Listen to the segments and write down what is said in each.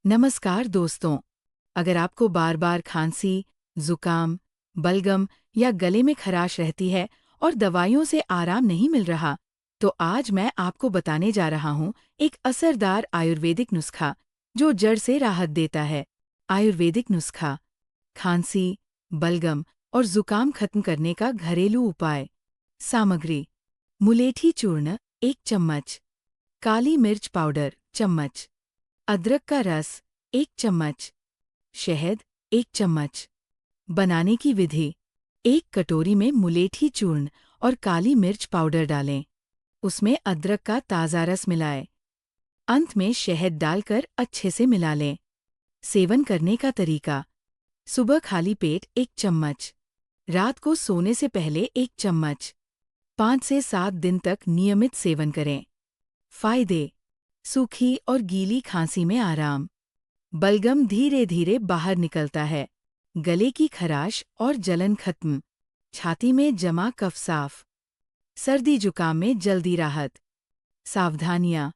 नमस्कार दोस्तों। अगर आपको बार बार खांसी, जुकाम, बलगम या गले में खराश रहती है और दवाइयों से आराम नहीं मिल रहा, तो आज मैं आपको बताने जा रहा हूँ एक असरदार आयुर्वेदिक नुस्खा जो जड़ से राहत देता है। आयुर्वेदिक नुस्खा: खांसी, बलगम और जुकाम खत्म करने का घरेलू उपाय। सामग्री: मुलेठी चूर्ण 1 चम्मच, काली मिर्च पाउडर चम्मच, अदरक का रस 1 चम्मच, शहद 1 चम्मच। बनाने की विधि: 1 कटोरी में मुलेठी चूर्ण और काली मिर्च पाउडर डालें। उसमें अदरक का ताज़ा रस मिलाएं। अंत में शहद डालकर अच्छे से मिला लें। सेवन करने का तरीका: सुबह खाली पेट 1 चम्मच, रात को सोने से पहले 1 चम्मच। 5 से 7 दिन तक नियमित सेवन करें। फायदे: सूखी और गीली खांसी में आराम, बलगम धीरे धीरे बाहर निकलता है, गले की खराश और जलन खत्म, छाती में जमा कफ साफ, सर्दी जुकाम में जल्दी राहत। सावधानियां: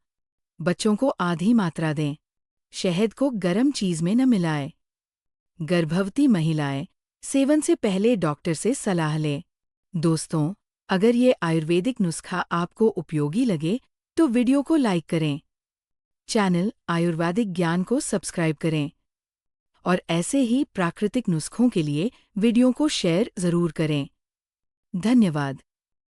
बच्चों को आधी मात्रा दें, शहद को गर्म चीज में न मिलाएं। गर्भवती महिलाएं सेवन से पहले डॉक्टर से सलाह लें। दोस्तों, अगर ये आयुर्वेदिक नुस्खा आपको उपयोगी लगे तो वीडियो को लाइक करें, चैनल आयुर्वेदिक ज्ञान को सब्सक्राइब करें और ऐसे ही प्राकृतिक नुस्खों के लिए वीडियो को शेयर ज़रूर करें। धन्यवाद।